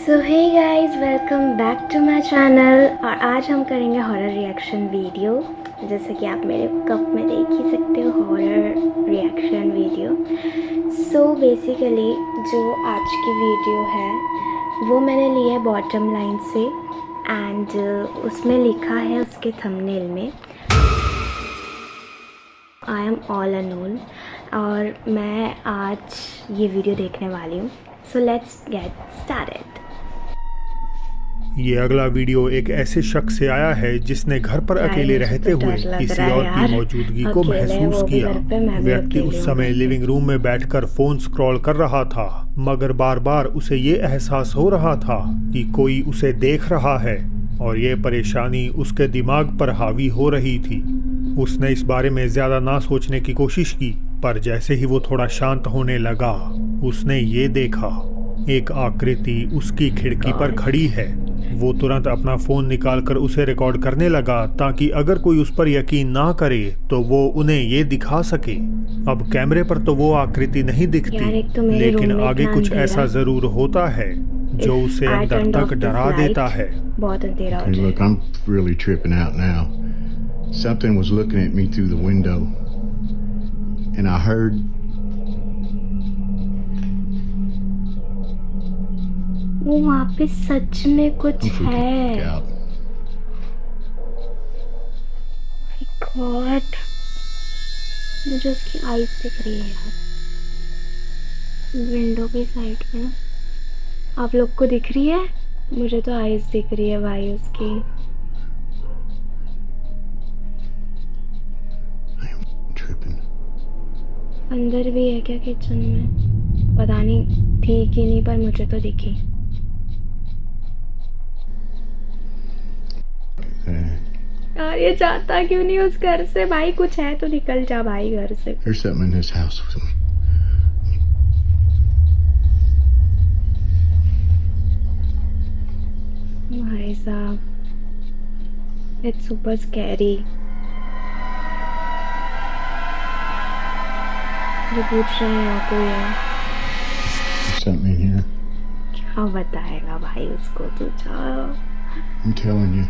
So hey guys, welcome back to my channel. और आज हम करेंगे हॉरर रिएक्शन वीडियो। जैसे कि आप मेरे कप में देख ही सकते हो, horror reaction video. So basically जो आज की वीडियो है वो मैंने ली है बॉटम लाइन से, एंड उसमें लिखा है उसके थंबनेल में आई एम ऑल अनोन। और मैं आज ये वीडियो देखने वाली हूँ। So let's get started. ये अगला वीडियो एक ऐसे शख्स से आया है जिसने घर पर अकेले रहते हुए किसी और की मौजूदगी को महसूस किया। व्यक्ति उस समय लिविंग रूम में बैठकर फोन स्क्रॉल कर रहा था, मगर बार बार उसे ये एहसास हो रहा था कि कोई उसे देख रहा है और ये परेशानी उसके दिमाग पर हावी हो रही थी। उसने इस बारे में ज्यादा ना सोचने की कोशिश की, पर जैसे ही वो थोड़ा शांत होने लगा उसने ये देखा, एक आकृति उसकी खिड़की पर खड़ी है। वो तुरंत अपना फोन निकालकर उसे रिकॉर्ड करने लगा ताकि अगर कोई उस पर यकीन ना करे तो वो उन्हें ये दिखा सके। अब कैमरे पर तो वो आकृति नहीं दिखती, लेकिन आगे कुछ ऐसा जरूर होता है जो उसे अंदर तक डरा देता है। बहुत अंधेरा हो Hey, look, I'm really tripping out now. Something was looking at me through the window, and I heard. वो वहाँ पे सच में कुछ I'm freaking है। the fuck out. गॉड, मुझे उसकी आईज दिख रही है यार, विंडो के साइड में। आप लोग को दिख रही है? मुझे तो आईज दिख रही है भाई उसकी। I am tripping. अंदर भी है क्या किचन में? पता नहीं थी कि नहीं, पर मुझे तो दिखी। यार ये जाता क्यों नहीं उस घर से? भाई कुछ है तो निकल जा भाई घर से। There's something in this house. भाई साहब, इट्स सुपर स्कैरी। जो पूछ रहे हैं आपको यार, There's something in here. क्या बताएगा भाई उसको? तू जाओ। I'm telling you.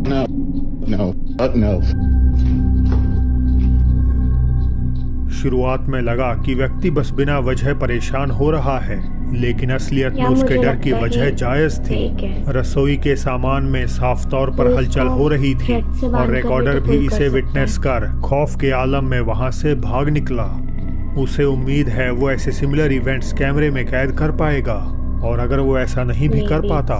No. No. No. शुरुआत में लगा कि व्यक्ति बस बिना वजह परेशान हो रहा है, लेकिन असलियत में उसके डर की वजह जायज थी। रसोई के सामान में साफ तौर पर हलचल हो रही थी और रिकॉर्डर भी इसे विटनेस कर खौफ के आलम में वहां से भाग निकला। उसे उम्मीद है वो ऐसे सिमिलर इवेंट्स कैमरे में कैद कर पाएगा, और अगर वो ऐसा नहीं भी कर पाता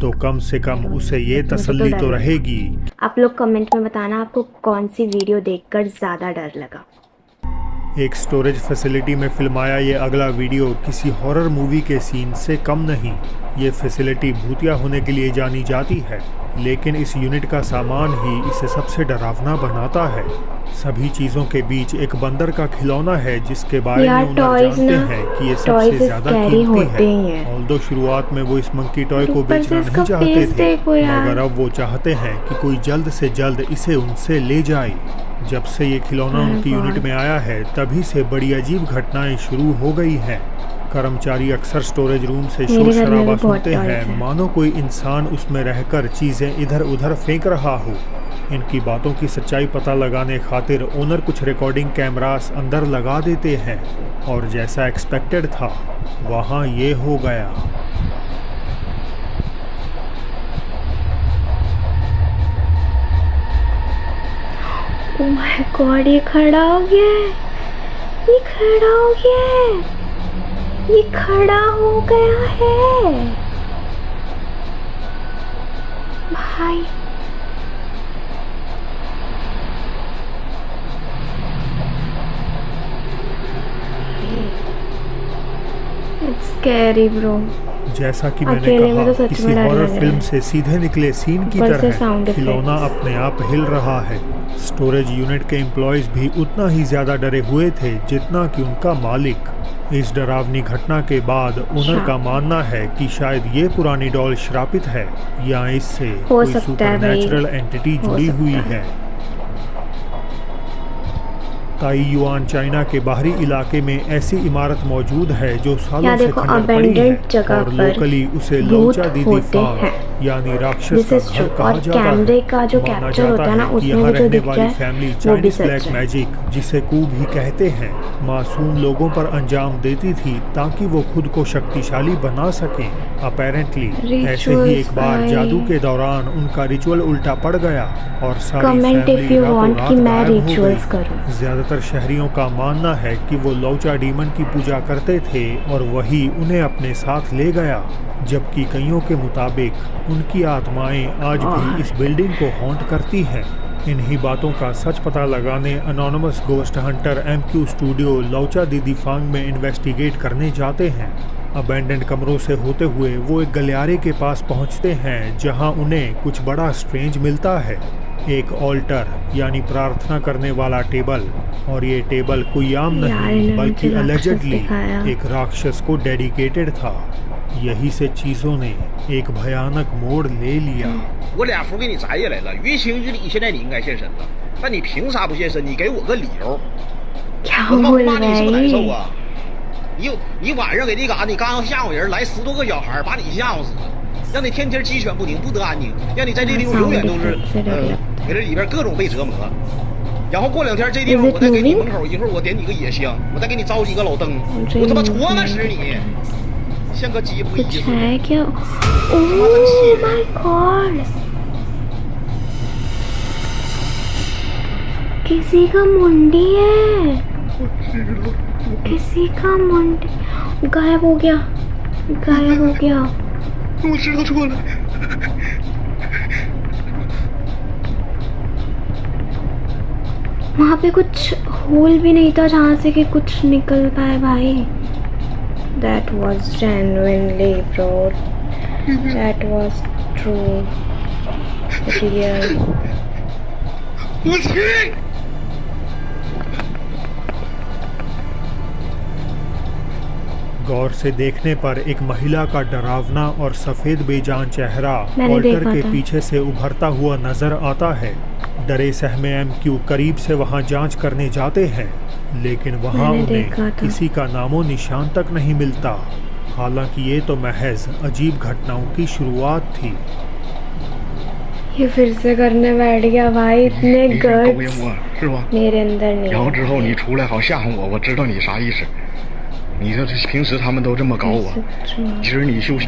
तो कम से कम उसे ये तसल्ली तो रहेगी। आप लोग कमेंट में बताना आपको कौन सी वीडियो देखकर ज्यादा डर लगा। एक स्टोरेज फैसिलिटी में फिल्माया ये अगला वीडियो किसी हॉरर मूवी के सीन से कम नहीं। ये फैसिलिटी भूतिया होने के लिए जानी जाती है, लेकिन इस यूनिट का सामान ही इसे सबसे डरावना बनाता है। सभी चीजों के बीच एक बंदर का खिलौना है जिसके बारे में ओनर जानते हैं कि ये सबसे ज्यादा कीमती है। ऑल्दो शुरुआत में वो इस मंकी टॉय को बेचना नहीं चाहते थे, मगर अब वो चाहते हैं कि कोई जल्द से जल्द इसे उनसे ले जाए। जब से ये खिलौना उनकी यूनिट में आया है तभी से बड़ी अजीब घटनाएं शुरू हो गई हैं। कर्मचारी अक्सर स्टोरेज रूम से शोर शराबा सुनते हैं, मानो कोई इंसान उसमें रहकर चीजें इधर उधर फेंक रहा हो। इनकी बातों की सच्चाई पता लगाने खातिर ओनर कुछ रिकॉर्डिंग कैमरास अंदर लगा देते हैं, और जैसा एक्सपेक्टेड था वहाँ ये हो गया। ओह माय गॉड, ये खड़ा हो गया है, ये खड़ा हो गया है, ये खड़ा हो गया है भाई। It's scary bro. जैसा कि मैंने कहा, किसी हॉरर फिल्म से सीधे निकले सीन की तरह खिलौना अपने आप हिल रहा है। स्टोरेज यूनिट के एम्प्लॉयज भी उतना ही ज्यादा डरे हुए थे जितना कि उनका मालिक। इस डरावनी घटना के बाद ओनर का मानना है कि शायद ये पुरानी डॉल श्रापित है या इससे हो कोई सकता है भाई, सुपरनैचुरल एंटिटी हो जुड़ी हुई सकता है। ताइयुआन चाइना के बाहरी इलाके में ऐसी इमारत मौजूद है जो सालों से देखो, खंडर पड़ी है abandoned जगह और पर लोकली उसे भूत लौचा दीदी होते फार्म हैं। यानी राक्षस This का is घर true। कहा और जाता कैमरे का जो है। माना कैप्चर होता जाता है ना, कि उसमें यहाँ भी जो रहने दिखता वाली है फैमिली वो भी चाइनीज सच ब्लैक है। मैजिक, जिसे कू भी कहते हैं, मासूम लोगों पर अंजाम देती थी ताकि वो खुद को शक्तिशाली बना सकें। अपेरेंटली ऐसे ही एक बार जादू के दौरान उनका रिचुअल उल्टा पड़ गया और सारी कमेंट इफ फैमिली यू रातों वांट रात कि मैं गायब हो रिचुअल्स गई। करूं। ज्यादातर शहरियों का मानना है कि वो लौचा डीमन की पूजा करते थे और वही उन्हें अपने साथ ले गया, जबकि कईयों के मुताबिक उनकी आत्माएं आज भी इस बिल्डिंग को हॉन्ट करती हैं। इन्हीं बातों का सच पता लगाने anonymous ghost hunter MQ studio लौचा दीदी फांग में इन्वेस्टिगेट करने जाते हैं। अबैंडन्ड कमरों से होते हुए वो एक गलियारे के पास पहुंचते हैं जहां उन्हें कुछ बड़ा स्ट्रेंज मिलता है। एक ऑल्टर यानी प्रार्थना करने वाला टेबल, और ये टेबल कोई आम नहीं बल्कि अलेजेडली एक राक्षस को डेडिकेटेड था। यही से चीजों ने एक भयानक मोड़ ले लिया। 我俩符给你摘下来了，于情于理，现在你应该现身了，但你凭啥不现身？你给我个理由。 क्या 我他妈 बोल 骂你 रहा 是不是难 है 受 ये? 啊？你晚上给你嘎，你刚要吓唬人，来10多个小孩把你吓唬死，让你天天鸡犬不宁，不得安宁，让你在这地方永远都是给这里边各种被折磨。然后过2天这地方我再给你门口，一会儿我点几个野香，我再给你招几个老灯，我他妈戳那死你，像个鸡不一 कुछ 似的。 है क्या? ओह माय गॉड, किसी का मुंडी है, किसी का मुंडी गायब हो गया, गायब हो गया। 我知道错了。 वहाँ पे कुछ होल भी नहीं था जहाँ से कि कुछ निकल पाए भाई। That was genuinely bro, that was true, real। 我去！ गौर से देखने पर एक महिला का डरावना और सफेद बेजान चेहरा मैंने ऑल्टर देखा के था। पीछे से उभरता हुआ नजर आता है। डरे सहमे MQ करीब से वहां जांच करने जाते हैं, लेकिन वहां मैंने देखा उन्हें था। किसी का नामो निशान तक नहीं मिलता। हालांकि ये तो महज अजीब घटनाओं की शुरुआत थी। ये फिर से करने बैठ गया भाई, इतने 你是勾引 गट्स 我是吧？ मेरे अंदर नहीं 然后之后 है। 你出来好吓唬我，我知道你啥意思。你这平时他们都这么搞我，今儿你休息。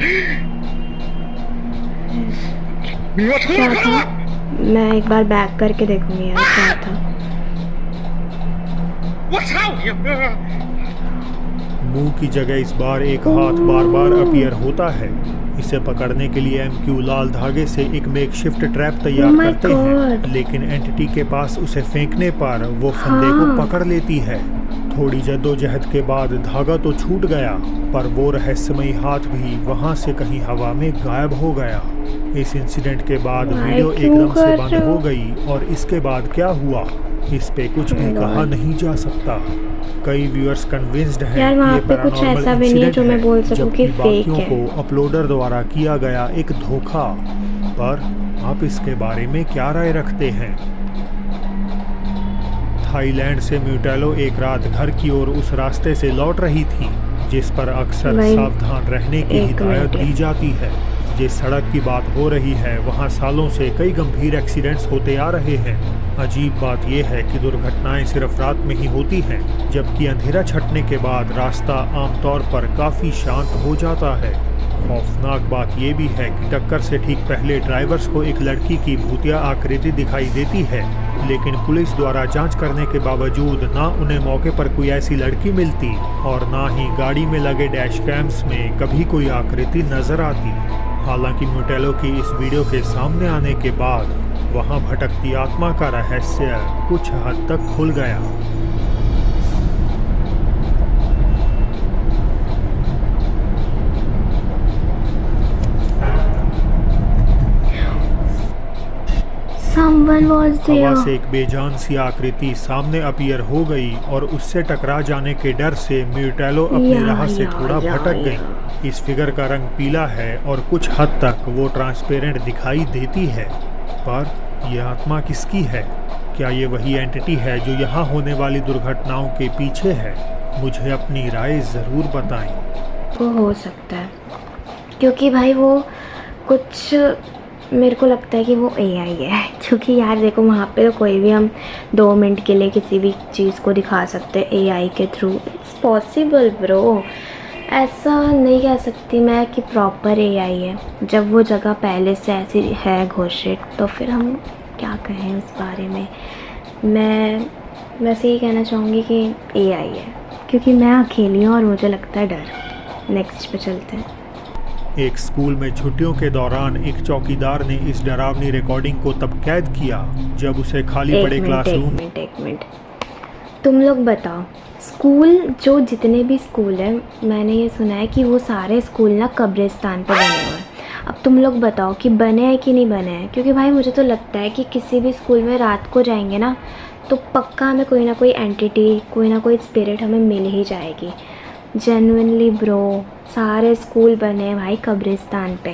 你要出来 क्या 看 था? 我！ मैं एक बार बैक करके देखूंगी यार क्या था। 我操你！ मुंह की जगह इस बार एक हाथ बार बार अपीयर होता है। इसे पकड़ने के लिए MQ लाल धागे से एक मेकशिफ्ट ट्रैप तैयार Oh my करते हैं, God! लेकिन एंटिटी के पास उसे फेंकने पर वो फंदे को पकड़ लेती है। थोड़ी जद्दोजहद के बाद धागा तो छूट गया, पर वो रहस्यमयी हाथ भी वहां से कहीं हवा में गायब हो गया। इस इंसिडेंट के बाद भाई, वीडियो क्यों एकदम से कर बंद रहे हो? हो गई और इसके बाद क्या हुआ इस पे कुछ भी कहा नहीं जा सकता। कई व्यूअर्स कन्विंस्ड हैं यार, कि वहाँ ये पे कुछ पैरानॉर्मल ऐसा भी नहीं है जो मैं इंसिडेंट बोल है, सकूं कि जबकि फेक बाकियों है। को अपलोडर द्वारा किया गया एक धोखा। पर आप इसके बारे में क्या राय रखते हैं? थाईलैंड से म्यूटेलो एक रात घर की ओर उस रास्ते से लौट रही थी जिस पर अक्सर भाई, सावधान रहने की एक हिदायत मिनट। दी जाती है। जिस सड़क की बात हो रही है वहाँ सालों से कई गंभीर एक्सीडेंट्स होते आ रहे हैं। अजीब बात यह है कि दुर्घटनाएं सिर्फ रात में ही होती हैं, जबकि अंधेरा छटने के बाद रास्ता आमतौर पर काफ़ी शांत हो जाता है। खौफनाक बात यह भी है कि टक्कर से ठीक पहले ड्राइवर्स को एक लड़की की भूतिया आकृति दिखाई देती है, लेकिन पुलिस द्वारा जांच करने के बावजूद ना उन्हें मौके पर कोई ऐसी लड़की मिलती और ना ही गाड़ी में लगे डैश कैम्स में कभी कोई आकृति नजर आती। हालांकि म्यूटेलो की इस वीडियो के सामने आने के बाद वहां भटकती आत्मा का रहस्य कुछ हद तक खुल गया। someone was there. हवा से एक बेजान सी आकृति सामने अपीयर हो गई और उससे टकरा जाने के डर से म्यूटेलो अपनी राह से थोड़ा भटक गई। इस फिगर का रंग पीला है और कुछ हद तक वो ट्रांसपेरेंट दिखाई देती है, पर यह आत्मा किसकी है? क्या ये वही एंटिटी है जो यहाँ होने वाली दुर्घटनाओं के पीछे है? मुझे अपनी राय ज़रूर बताएं। वो हो सकता है, क्योंकि भाई वो कुछ, मेरे को लगता है कि वो AI है। क्योंकि यार देखो, वहाँ पे तो कोई भी हम 2 मिनट के लिए किसी भी चीज़ को दिखा सकते हैं AI के थ्रू। इट्स पॉसिबल ब्रो, ऐसा नहीं कह सकती मैं कि प्रॉपर AI है। जब वो जगह पहले से ऐसी है घोषित, तो फिर हम क्या कहें उस बारे में। मैं वैसे ही कहना चाहूँगी कि AI है, क्योंकि मैं अकेली हूँ और मुझे लगता है डर। नेक्स्ट पे चलते हैं। एक स्कूल में छुट्टियों के दौरान एक चौकीदार ने इस डरावनी रिकॉर्डिंग को तब कैद किया जब उसे खाली पड़े क्लासरूम। एक मिनट, तुम लोग बताओ, स्कूल जो जितने भी स्कूल हैं, मैंने ये सुना है कि वो सारे स्कूल ना कब्रिस्तान पे बने हुए हैं। अब तुम लोग बताओ कि बने हैं कि नहीं बने हैं, क्योंकि भाई मुझे तो लगता है कि किसी भी स्कूल में रात को जाएंगे ना, तो पक्का हमें कोई ना कोई एंटिटी, कोई ना कोई स्पिरिट हमें मिल ही जाएगी। जेन्युइनली ब्रो, सारे स्कूल बने हैं भाई कब्रिस्तान पे।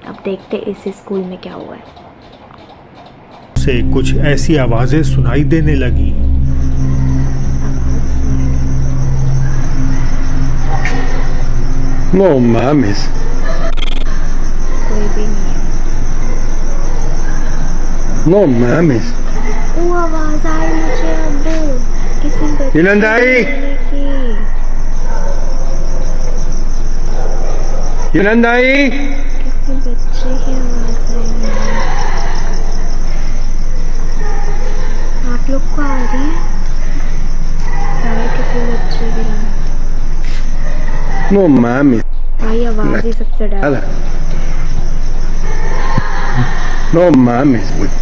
अब देखते इस स्कूल में क्या हुआ है। से कुछ ऐसी आवाजें सुनाई देने लगी। No mames. कोई भी नहीं है। No mames. वो आवाज आई मुझे अब किसी बच्चे ईलंदाई! की। ईलंदाई! किसी बच्चे की आवाज आई है। आप लोग को आ रही है? भाई किसी बच्चे की आवाज। No mames. भाई आवाज ही सबसे डर। Hala. No mames, güey.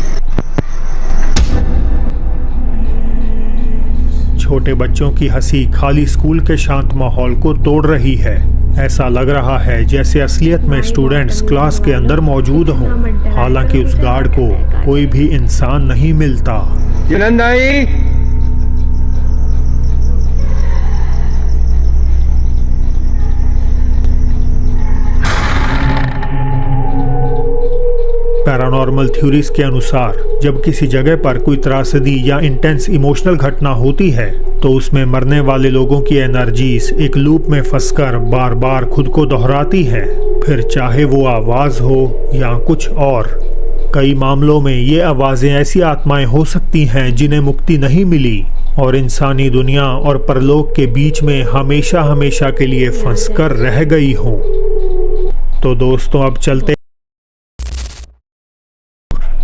छोटे बच्चों की हंसी खाली स्कूल के शांत माहौल को तोड़ रही है। ऐसा लग रहा है जैसे असलियत में स्टूडेंट्स क्लास के अंदर मौजूद हों, हालांकि उस गार्ड को कोई भी इंसान नहीं मिलता। ईलंदाई! पैरानॉर्मल थ्योरीज के अनुसार जब किसी जगह पर कोई त्रासदी या इंटेंस इमोशनल घटना होती है, तो उसमें मरने वाले लोगों की एनर्जीज एक लूप में फंसकर बार बार खुद को दोहराती हैं, फिर चाहे वो आवाज हो या कुछ और। कई मामलों में ये आवाजें ऐसी आत्माएं हो सकती हैं जिन्हें मुक्ति नहीं मिली और इंसानी दुनिया और परलोक के बीच में हमेशा हमेशा के लिए फंसकर रह गई हों। तो दोस्तों, अब चलते।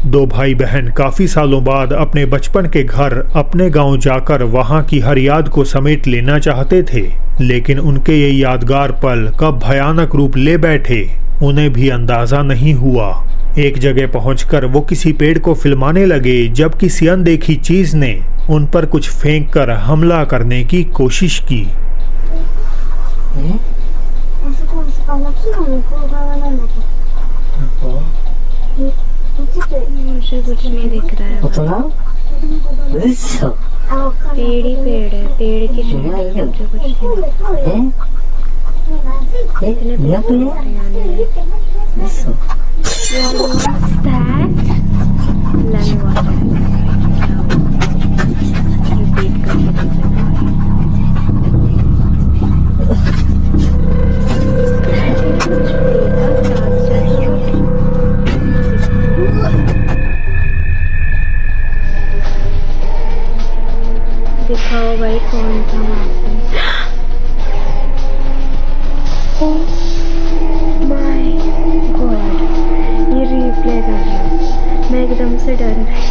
दो भाई बहन काफी सालों बाद अपने बचपन के घर अपने गांव जाकर वहां की हर याद को समेट लेना चाहते थे, लेकिन उनके ये यादगार पल कब भयानक रूप ले बैठे उन्हें भी अंदाजा नहीं हुआ। एक जगह पहुंचकर वो किसी पेड़ को फिल्माने लगे जब किसी अनदेखी चीज ने उन पर कुछ फेंक कर हमला करने की कोशिश की। मुझे कुछ नहीं दिख रहा है। पेड़ ही पेड़ है, पेड़ की शेड है, मुझे कुछ नहीं दिख रहा है। इतने रिपीट करके दिखाओ भाई कौन था वहाँ पे। ओह माय गॉड, ये रिप्ले कर रहा है। मैं एकदम से डर गई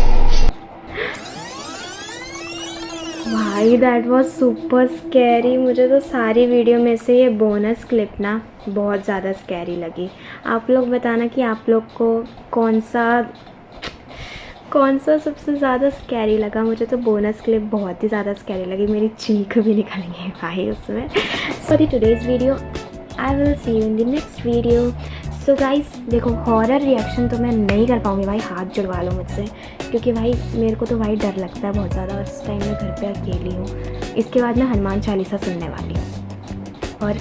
भाई। That was super scary. मुझे तो सारी वीडियो में से ये बोनस क्लिप ना बहुत ज़्यादा स्कैरी लगी। आप लोग बताना कि आप लोग को कौन सा सबसे ज़्यादा स्कैरी लगा। मुझे तो बोनस क्लिप बहुत ही ज़्यादा स्कैरी लगी, मेरी चीख भी निकलेंगे भाई उसमें। So the today's video, I will see you in the next video. So guys देखो, हॉरर रिएक्शन तो मैं नहीं कर पाऊँगी भाई, हाथ जुड़वा लो मुझसे, क्योंकि भाई मेरे को तो भाई डर लगता है बहुत ज़्यादा, और इस टाइम मैं घर पे अकेली हूँ। इसके बाद मैं हनुमान चालीसा सुनने वाली हूँ। और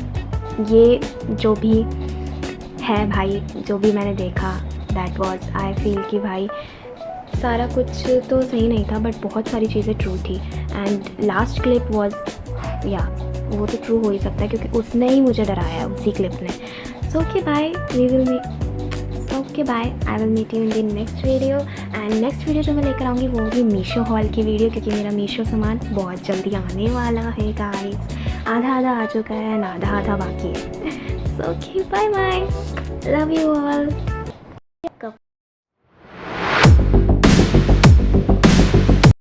ये जो भी है भाई, जो भी मैंने देखा, दैट वाज आई फील कि भाई सारा कुछ तो सही नहीं था, बट बहुत सारी चीज़ें ट्रू थी। एंड लास्ट क्लिप वाज, या वो तो ट्रू हो ही सकता है क्योंकि उसने ही मुझे डराया है, उसी क्लिप ने। So okay bye, we will meet, okay bye, I will meet you in the next video. And next video जो मैं लेकर आऊँगी वो होगी मीशो हॉल की वीडियो, क्योंकि मेरा मीशो सामान बहुत जल्दी आने वाला है गाइस। आधा आ चुका है एंड आधा बाकी है। So okay, bye bye, love you all.